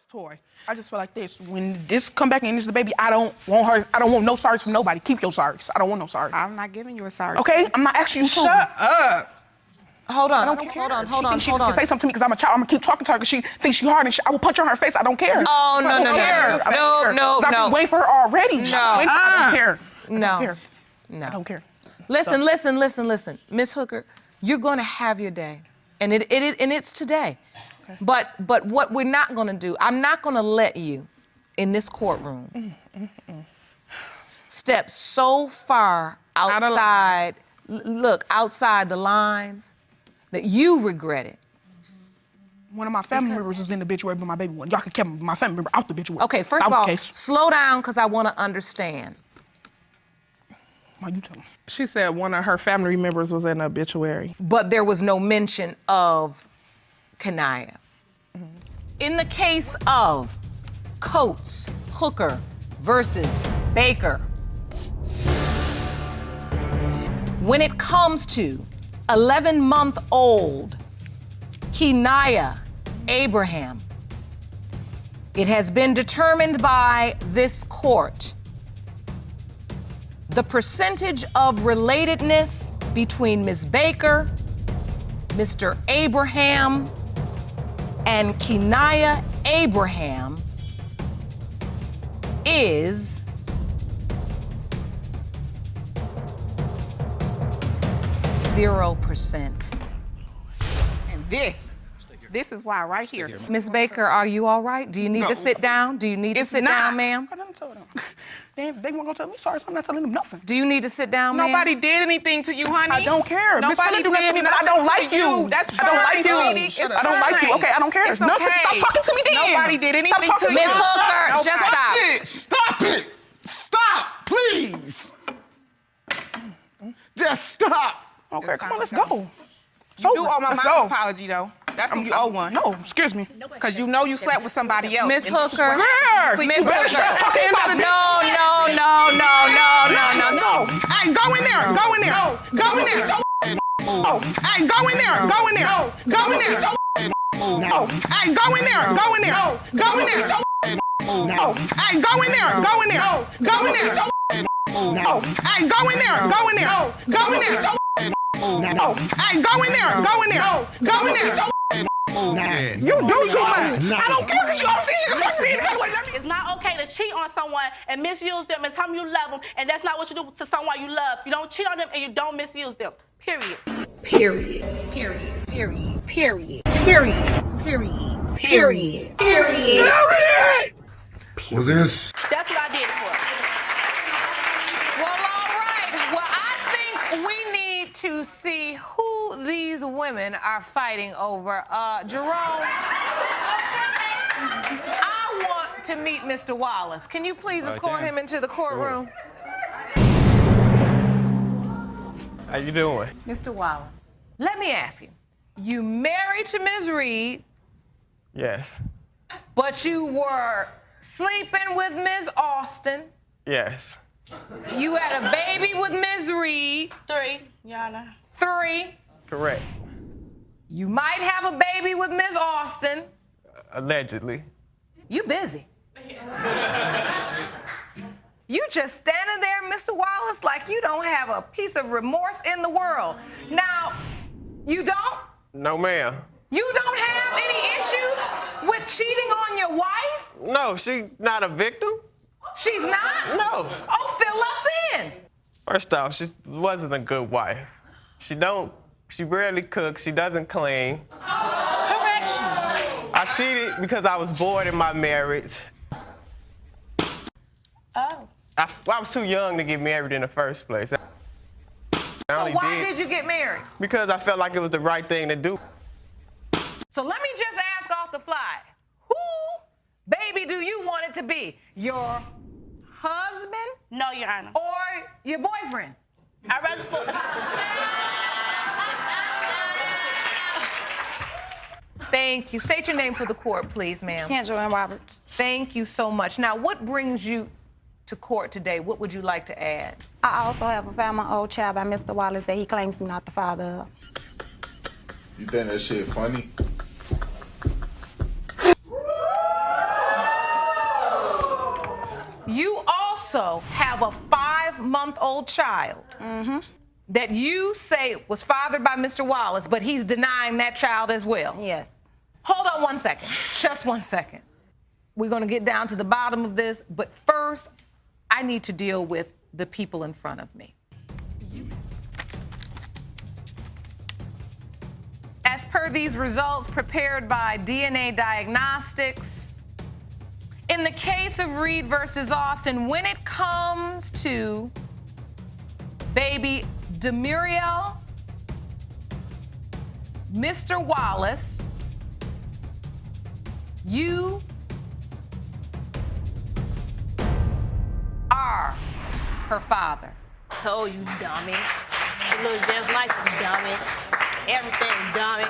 Toy. I just feel like this. When this come back and it's the baby, I don't want her. I don't want no sorries from nobody. Keep your sorries. I don't want no sorry. I'm not giving you a sorry. Okay? I'm not asking you to. Shut up. Hold on. I don't care. Hold on. She can say something to me because I'm a child. I'm gonna keep talking to her because she thinks she's hard and I will punch her in her face. I don't care. Oh, no. I've been waiting for her already. No. I don't care. No. I don't care. Listen. Miss Hooker, you're gonna have your day. And it's today. Okay. But what we're not gonna do, I'm not gonna let you in this courtroom step so far outside, outside the lines that you regret it. One of my family members is in the obituary, but my baby one. Y'all can keep my family member out the obituary. Okay, first of all, slow down because I want to understand. Why you tell me? She said one of her family members was in the obituary. But there was no mention of Kanaya. In the case of Coates, Hooker versus Baker, when it comes to 11-month-old Kanaya Abraham, it has been determined by this court the percentage of relatedness between Ms. Baker, Mr. Abraham, and Kanaya Abraham is 0%. And this is why right here. Ms. Baker, are you all right? Do you need to sit down? Do you need to sit down, ma'am? I didn't tell them. They weren't gonna tell me sorry, so I'm not telling them nothing. Do you need to sit down, ma'am? Nobody did anything to you, honey. I don't care. Nobody do nothing to me, but I don't like you. That's I don't like you. sweetie. I don't like you. Okay, I don't care. It's It's nothing. okay. Stop talking to me then. Nobody did anything to you. Ms. Hooker, just stop. Stop it! Stop, please! Just stop! Okay, come on, let's go. You do owe my mom an apology, though. That's when you owe one. No, excuse me. Because you know you slept with somebody else. Miss Hooker. Miss Hooker. No. Hey, go in there! Go in there! Go in there! Hey, go in there! Go in there! Go in there! Hey, go in there! Go in there! Go in there! Hey, go in there! Go in there! Go in there! Hey, go in there! Go in there! Go in there! Hey, go in there! Go in there! Go in there! You do too much! I don't care because you always think you can touch me. It's not okay to cheat on someone and misuse them and tell them you love them, and that's not what you do to someone you love. You don't cheat on them and you don't misuse them. Period. Period. Period. Period. Period. Period. Period. Period. Period. Well, this. That's what I did it for. Well, all right. Well, I think we need to see who these women are fighting over. Jerome, I want to meet Mr. Wallace. Can you please escort him into the courtroom? How you doing? Mr. Wallace, let me ask you. You married to Ms. Reed, Yes. but you were sleeping with Ms. Austin. Yes. You had a baby with Ms. Reed. 3, Your Honor. 3. Correct. You might have a baby with Ms. Austin. Allegedly. You busy. You just standing there, Mr. Wallace, like you don't have a piece of remorse in the world. Now, you don't? No, ma'am. You don't have any issues with cheating on your wife? No, she's not a victim. She's not? No. Oh, fill us in. First off, she wasn't a good wife. She barely cooks, she doesn't clean. Correction. I cheated because I was bored in my marriage. Oh. I was too young to get married in the first place. So why did you get married? Because I felt like it was the right thing to do. So let me just ask off the fly. Who, baby, do you want it to be? Your husband? No, Your Honor. Or your boyfriend? I'd rather for... Thank you. State your name for the court, please, ma'am. Kendra Roberts. Thank you so much. Now, what brings you to court today? What would you like to add? I also have a family-old child by Mr. Wallace that he claims he's not the father of. You think that shit funny? also have a 5-month-old child that you say was fathered by Mr. Wallace, but he's denying that child as well. Yes. Hold on 1 second, just 1 second. We're gonna get down to the bottom of this, but first, I need to deal with the people in front of me. As per these results prepared by DNA Diagnostics, in the case of Reed versus Austin, when it comes to baby Demuriel, Mr. Wallace, you are her father. Told you, dummy. She looks just like you, dummy. Everything, dummy.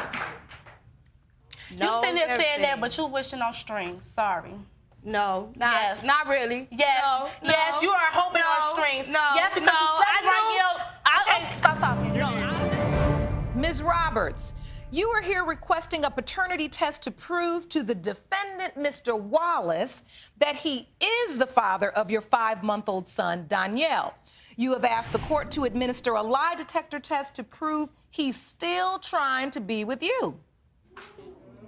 You sitting there saying that, but you wishing on strings. Sorry. No, Yes. not really. Yes. No, Yes, no, you are hoping no, on strings. No, Yes, because no, you said it right here. Okay, stop talking. Ms. Roberts, you are here requesting a paternity test to prove to the defendant, Mr. Wallace, that he is the father of your 5-month-old son, Danielle. You have asked the court to administer a lie detector test to prove he's still trying to be with you.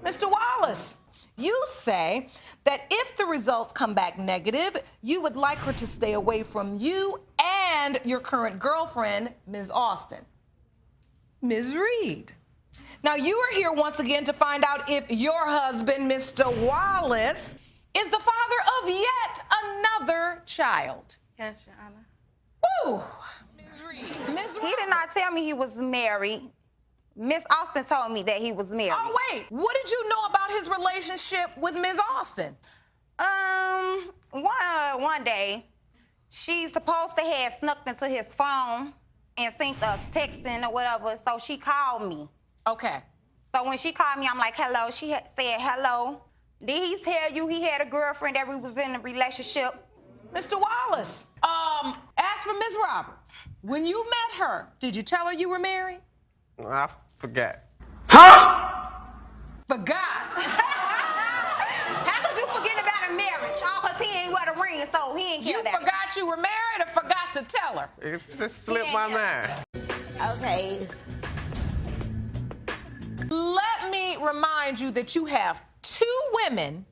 Mr. Wallace, you say that if the results come back negative, you would like her to stay away from you and your current girlfriend, Ms. Austin. Ms. Reed. Now, you are here once again to find out if your husband, Mr. Wallace, is the father of yet another child. Yes, Your Honor. Woo! Ms. Reed. Ms. He did not tell me he was married. Miss Austin told me that he was married. Oh, wait. What did you know about his relationship with Ms. Austin? One day, she supposed to have snuck into his phone and seen us texting or whatever, so she called me. Okay. So when she called me, I'm like, hello. She said, hello. Did he tell you he had a girlfriend that we was in a relationship? Mr. Wallace, as for Ms. Roberts, when you met her, did you tell her you were married? I forgot. Forgot. How could you forget about a marriage? Oh, because he ain't wear the ring, so he ain't care You that. forgot you were married or forgot to tell her? It just slipped my mind. Okay. Let me remind you that you have 2 women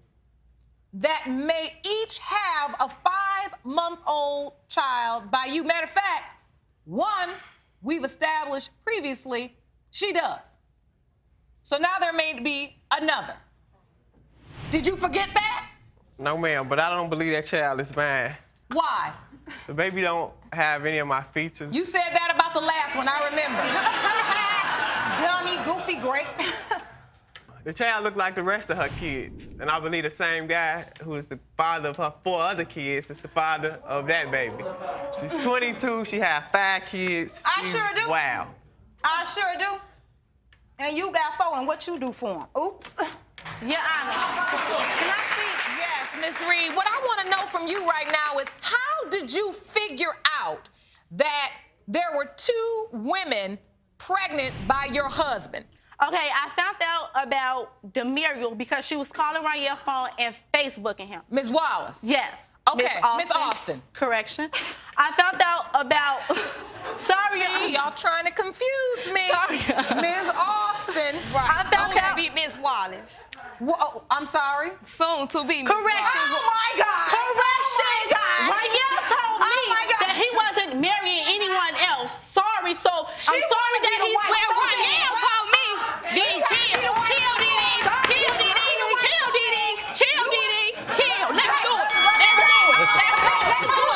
that may each have a 5-month-old child by you. Matter of fact, one we've established previously, she does. So now there may be another. Did you forget that? No, ma'am, but I don't believe that child is mine. Why? The baby don't have any of my features. You said that about the last one, I remember. Dummy, goofy, great. The child looked like the rest of her kids, and I believe the same guy who is the father of her 4 other kids is the father of that baby. She's 22, she has 5 kids. I sure do. Wow. I sure do. And you got 4, and what you do for him? Oops. Your Honor. Can I speak? Yes, Miss Reed, what I want to know from you right now is how did you figure out that there were 2 women pregnant by your husband? Okay, I found out about Demuriel because she was calling Ryan's phone and Facebooking him. Ms. Wallace? Yes. Okay, Miss Austin. Correction. I found out about. Sorry. See, y'all trying to confuse me. Sorry. Ms. Austin. I found out. Be Miss Wallace. Whoa, I'm sorry. Soon to be Miss Correction. Oh, my God. Correction. Oh, my God. Ryan told Oh, me my God. that he wasn't marrying anyone else. Sorry, so I'm sorry wanted me that to he's wife where something. Ryan told me. Chill. Let's do it. Let's do it.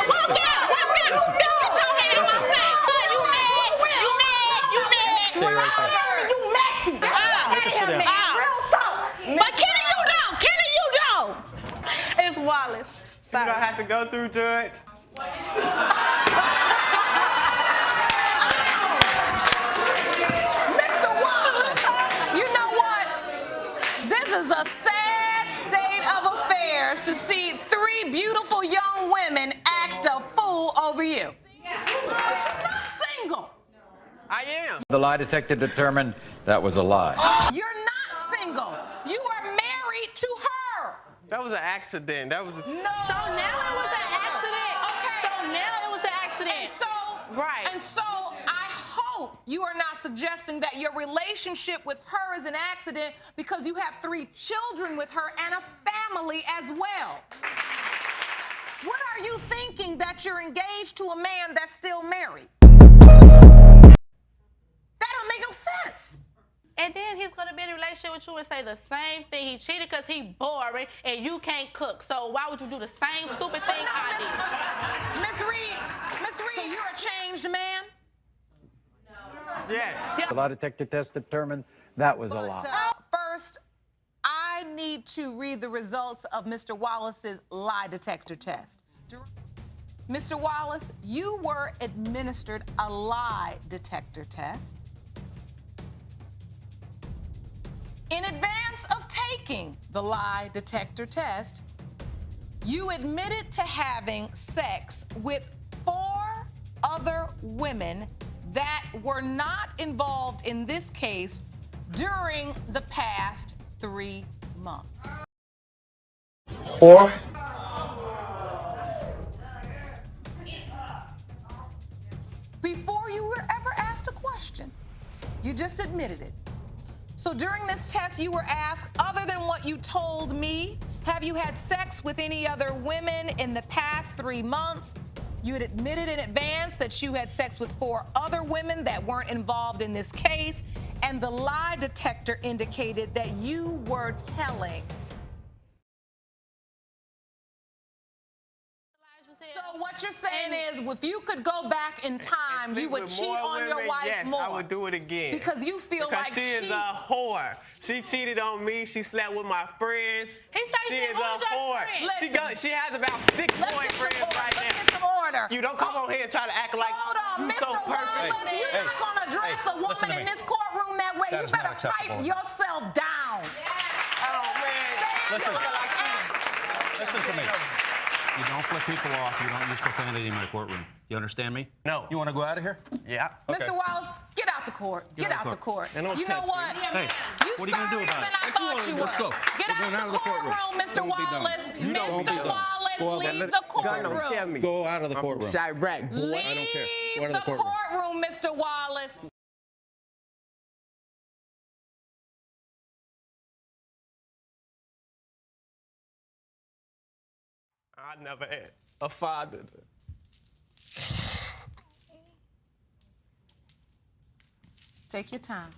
Walk out. Get your hand off my face. You mad. Stay right there. You messy. Real talk. But Kenny, you don't. It's Wallace. See what I have to go through, Judge? Mr. Wallace, you know what? This is a sad state of affairs to see 3 beautiful young women act a fool over you. But you're not single. I am. The lie detector determined that was a lie. You're not single. You are married to her. That was an accident. That was a... No. So now it was an accident. Okay. So Right. And so I hope you are not suggesting that your relationship with her is an accident because you have 3 children with her and a family as well. What are you thinking that you're engaged to a man that's still married? That don't make no sense. And then he's gonna be in a relationship with you and say the same thing. He cheated because he boring and you can't cook. So why would you do the same stupid thing I did? Miss Reed, so you're a changed man? Yes. The lie detector test determined that was a lie. First, I need to read the results of Mr. Wallace's lie detector test. Mr. Wallace, you were administered a lie detector test. In advance of taking the lie detector test, you admitted to having sex with 4 other women that were not involved in this case during the past 3 months. Or Before you were ever asked a question, you just admitted it. So during this test, you were asked, other than what you told me, have you had sex with any other women in the past 3 months? You had admitted in advance that you had sex with 4 other women that weren't involved in this case, and the lie detector indicated that you were telling. So what you're saying is, if you could go back in time, you would cheat on your wife more. Yes, I would do it again. Because you feel like she is a whore. She cheated on me. She slept with my friends. She is a whore. She has about 6 boyfriends right now. Let's get some order. You don't come on here and try to act like Hold on, you Mr. so perfect. Wallace, you're not going to dress a woman in this courtroom that way. You better pipe yourself down. Oh, man. Listen to me. You don't flip people off. You don't use profanity in my courtroom. You understand me? No. You want to go out of here? Yeah. Okay. Mr. Wallace, get out the court. Get out the court. And don't You know touch what? me. Hey, You what are you going to do about than it? I thought you Let's were. go. Get We're going out the courtroom, Mr. Wallace. Mr. Wallace, leave the courtroom. Go out of the courtroom. Chirac, boy. I don't care. Go out of Leave the the courtroom. courtroom, Mr. Wallace. I never had a father. Take your time.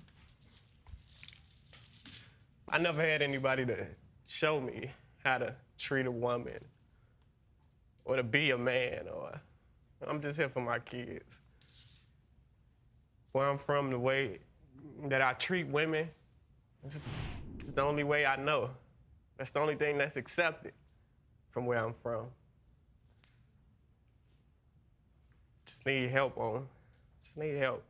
I never had anybody to show me how to treat a woman or to be a man, or I'm just here for my kids. Where I'm from, the way that I treat women, it's the only way I know. That's the only thing that's accepted from where I'm from. Just need help just need help.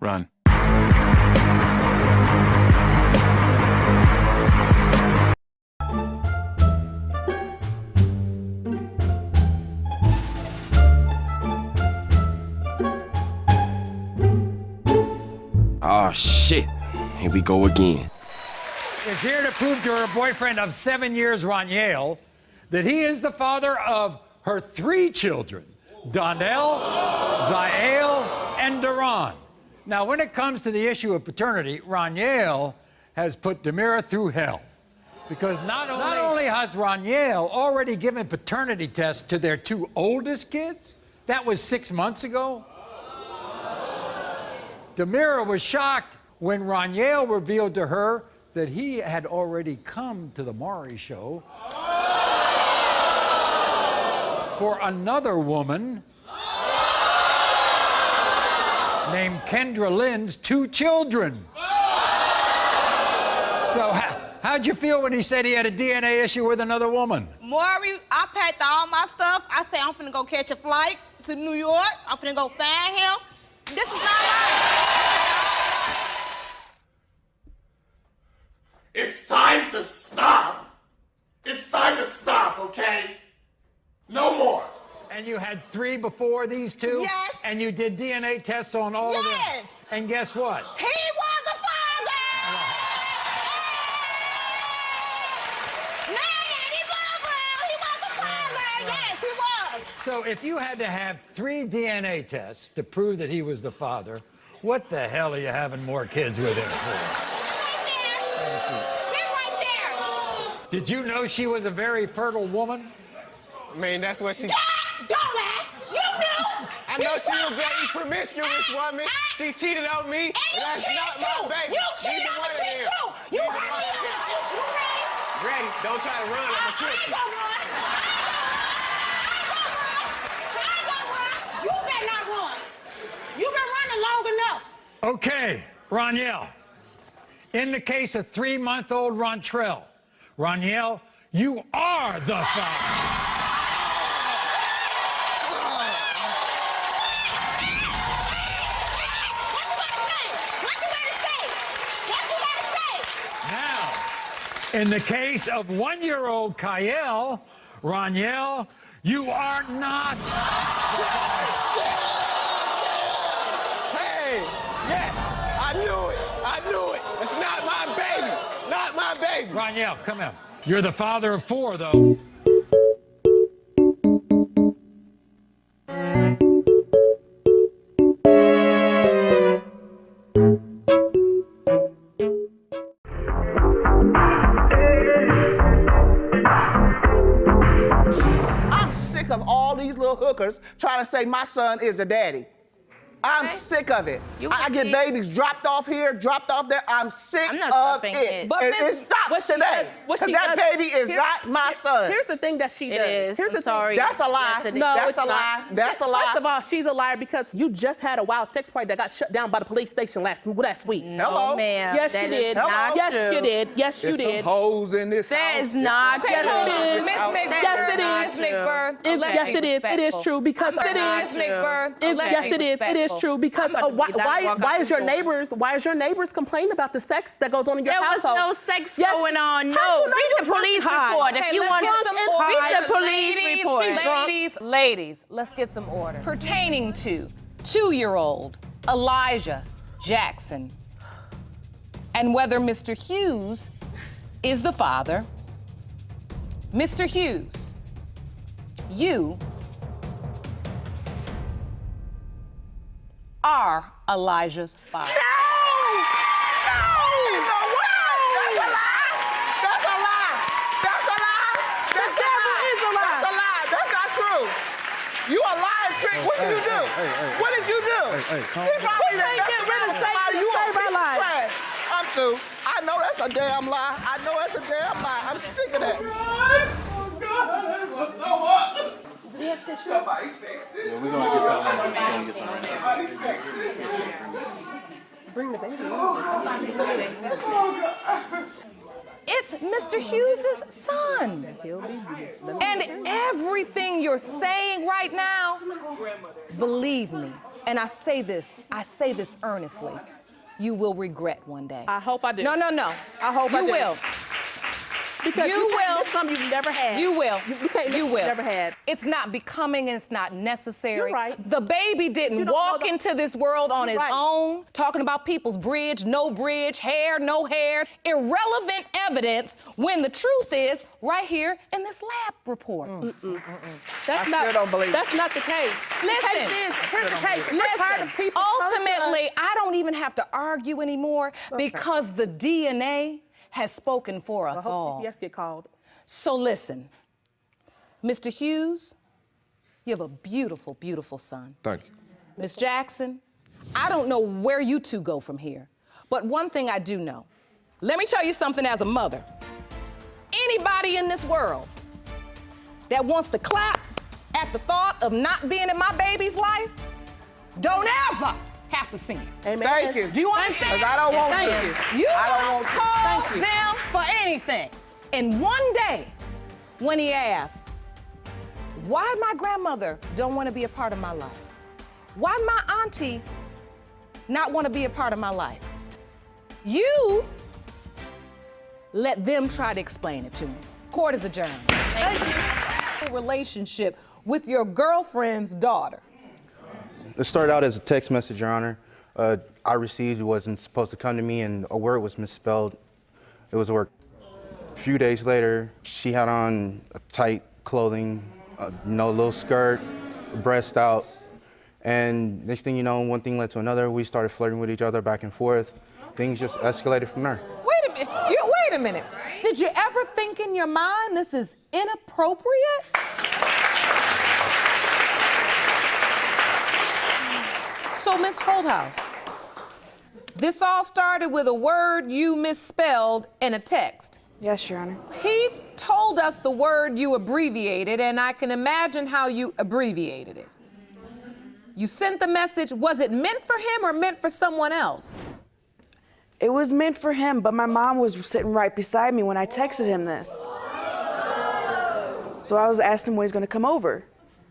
Run. oh shit, here we go again. Is here to prove to her boyfriend of 7 years, Roniel, that he is the father of her 3 children, Donnell, Zael, and Duran. Now, when it comes to the issue of paternity, Roniel has put Demira through hell. Because not only has Roniel already given paternity tests to their 2 oldest kids, that was 6 months ago. Demira was shocked when Roniel revealed to her that he had already come to the Maury show for another woman named Kendra Lynn's 2 children. So how'd you feel when he said he had a DNA issue with another woman? Maury, I packed all my stuff. I said, I'm finna go catch a flight to New York. I'm finna go find him. This is not right. It's time to stop. It's time to stop, okay? No more. And you had 3 before these 2? Yes. And you did DNA tests on all of them? Yes. And guess what? He was the father! Man, So if you had to have 3 DNA tests to prove that he was the father, what the hell are you having more kids with him for? Did you know she was a very fertile woman? I mean, that's what she... Don't lie. You knew. I know she was very promiscuous woman. She cheated on me. And that's not my baby. You cheated on the chick too. You heard me. You ready? Ready. Don't try to run. I'm a trick. I ain't gonna run. You better not run. You've been running long enough. Okay, Roniel. In the case of 3-month-old Rontrell, Roniel, you are the father. Now, in the case of 1-year-old Kyle, Roniel, you are not. Hey, yes, I knew it. I knew it. It's not my baby. Not my baby. Roniel, come here. You're the father of 4, though. I'm sick of all these little hookers trying to say my son is the daddy. I'm sick of it. I get babies dropped off here, dropped off there. I'm sick of it. But it stops today. Because that baby is not my son. Here's the thing that she does. It is. Here's the Sorry. That's a lie. Yes, it is. No, That's it's a lie. That's a lie. First of all, she's a liar because you just had a wild sex party that got shut down by the police station last week. Hello. ma'am. Yes, That you is did. not Yes, true. you did. Yes, you There's did. some hoes in this That house. is not Yes, true. it is. Miss McBurn. Yes, it is. Miss McBurn. Yes, it is. It is true because it Miss is. McBurn. Yes, it is. It is true because why is your neighbors complaining about the sex that goes on in your There was household? no sex Yes. going on. How No. do you know Read you're the drunk police and high? report. If Okay, you let's want get some order. read the police report. Ladies, let's get some order. Pertaining to 2-year-old Elijah Jackson and whether Mr. Hughes is the father. Mr. Hughes, you are Elijah's father. You a lying trick. What did you do? What did you do? Hey, calm He down. probably You can't get rid of Satan to save our lives. Trash. I'm through. I know that's a damn lie. I know that's a damn lie. I'm sick of that. Somebody fix it. We're gonna get something. Somebody fix it. Bring the baby. It's Mr. Hughes' son. And everything you're saying right now, believe me, and I say this earnestly, you will regret one day. I hope I do. No. I hope I do. You will. Because You will. It's something you've never had. You will. You can't. You will. Never had. It's not becoming and it's not necessary. You're right. The baby didn't You don't walk know the- into this world on his You're right. own, talking about people's bridge, no bridge, hair, no hair. Irrelevant evidence when the truth is right here in this lab report. That's still don't believe it. That's not the case. Listen. The case is, here's the case. We're tired Listen, of people ultimately, I don't even have to argue anymore because the DNA has spoken for us I hope all. CPS get called. So listen, Mr. Hughes, you have a beautiful, beautiful son. Thank you. Miss Jackson, I don't know where you two go from here, but one thing I do know. Let me tell you something as a mother. Anybody in this world that wants to clap at the thought of not being in my baby's life, don't ever have to see it. Amen. Thank you. Do you understand? Because I don't want Thank to. you. You I don't don't want to. call Thank you. them for anything. And one day, when he asks, why my grandmother don't want to be a part of my life? Why my auntie not want to be a part of my life? You let them try to explain it to me. Court is adjourned. Thank you. Relationship with your girlfriend's daughter. It started out as a text message, Your Honor. I received, it wasn't supposed to come to me, and a word was misspelled. It was a word. A few days later, she had on tight clothing, little skirt, breast out. And next thing you know, one thing led to another. We started flirting with each other back and forth. Things just escalated from there. Wait a minute. Did you ever think in your mind this is inappropriate? So, Miss Holthouse, this all started with a word you misspelled in a text. Yes, Your Honor. He told us the word you abbreviated, and I can imagine how you abbreviated it. You sent the message, was it meant for him or meant for someone else? It was meant for him, but my mom was sitting right beside me when I texted him this. So I was asking him when he's gonna come over.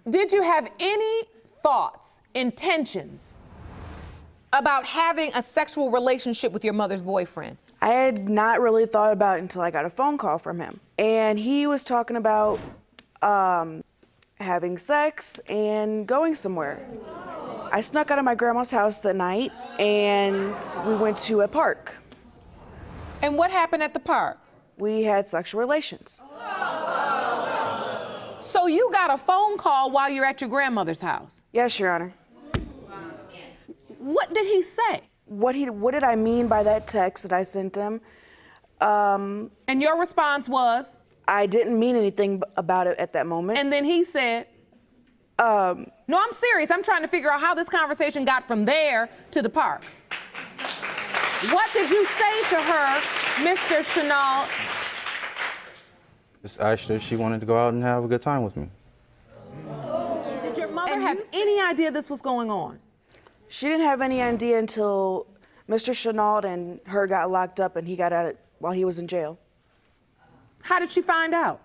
Did you have any thoughts, intentions about having a sexual relationship with your mother's boyfriend? I had not really thought about it until I got a phone call from him. And he was talking about having sex and going somewhere. I snuck out of my grandma's house that night and we went to a park. And what happened at the park? We had sexual relations. So you got a phone call while you're at your grandmother's house? Yes, Your Honor. What did he say? What did I mean by that text that I sent him? And your response was? I didn't mean anything about it at that moment. And then he said? No, I'm serious. I'm trying to figure out how this conversation got from there to the park. What did you say to her, Mr. Chenault? Just asked her if she wanted to go out and have a good time with me. Did your mother have any idea this was going on? She didn't have any idea until Mr. Chenault and her got locked up and he got out while he was in jail. How did she find out?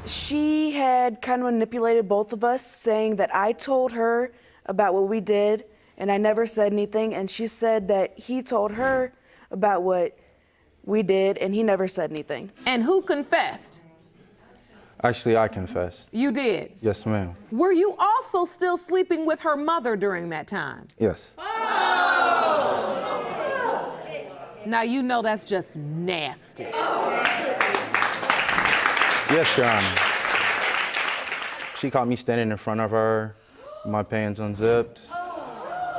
She had kind of manipulated both of us, saying that I told her about what we did and I never said anything, and she said that he told her about what we did and he never said anything. And who confessed? Actually, I confessed. You did? Yes, ma'am. Were you also still sleeping with her mother during that time? Yes. Now you know that's just nasty. Yes, Your Honor. She caught me standing in front of her, my pants unzipped.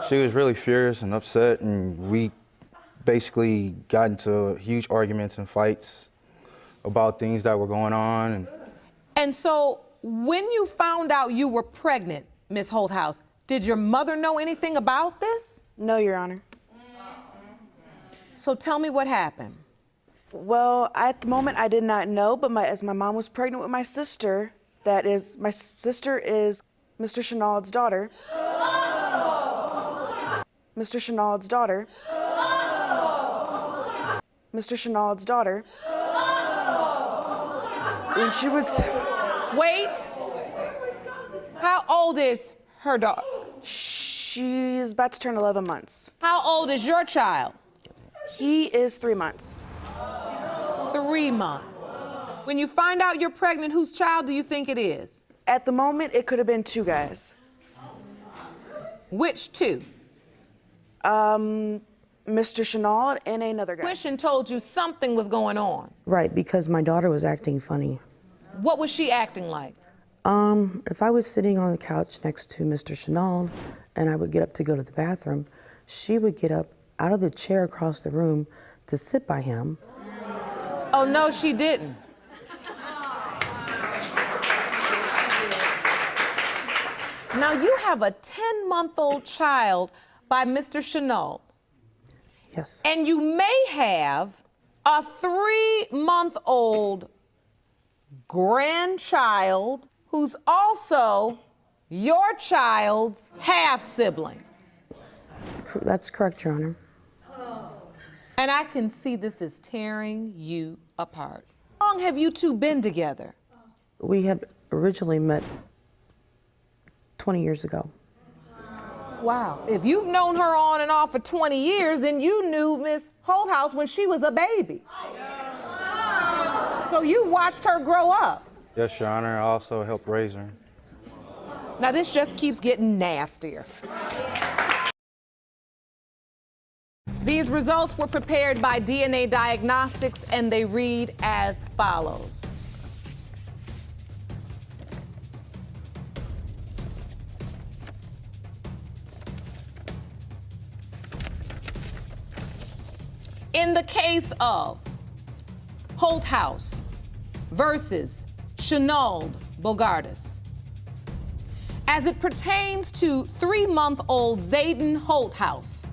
She was really furious and upset, and we basically got into huge arguments and fights about things that were going on. And so when you found out you were pregnant, Miss Holthouse, did your mother know anything about this? No, Your Honor. So tell me what happened. Well, at the moment I did not know, but as my mom was pregnant with my sister, my sister is Mr. Chenault's daughter. Mr. Chenault's daughter. Mr. Chenault's daughter. And she was... Wait. How old is her daughter? She's about to turn 11 months. How old is your child? He is 3 months. 3 months. When you find out you're pregnant, whose child do you think it is? At the moment, it could have been 2 guys. Which 2? Mr. Chenault and another guy. Wishin told you something was going on. Right, because my daughter was acting funny. What was she acting like? If I was sitting on the couch next to Mr. Chenault and I would get up to go to the bathroom, she would get up out of the chair across the room to sit by him. Oh, no, she didn't. Now, you have a 10-month-old child by Mr. Chenault. Yes. And you may have a 3-month-old grandchild who's also your child's half-sibling. That's correct, Your Honor. And I can see this is tearing you apart. How long have you two been together? We had originally met 20 years ago. Wow. If you've known her on and off for 20 years, then you knew Miss Holthouse when she was a baby. So you watched her grow up. Yes, Your Honor. I also helped raise her. Now this just keeps getting nastier. These results were prepared by DNA Diagnostics and they read as follows. In the case of Holthouse versus Chenault Bogardus, as it pertains to 3-month-old Zayden Holthouse,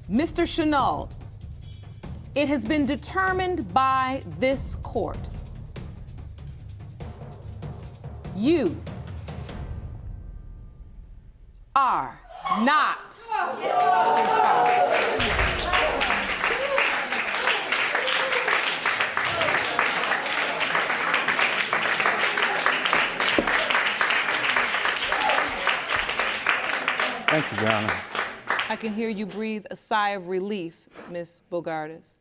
Mr. Chenault, it has been determined by this court. You are not his father. Thank you, Your Honor. I can hear you breathe a sigh of relief, Miss Bogardus.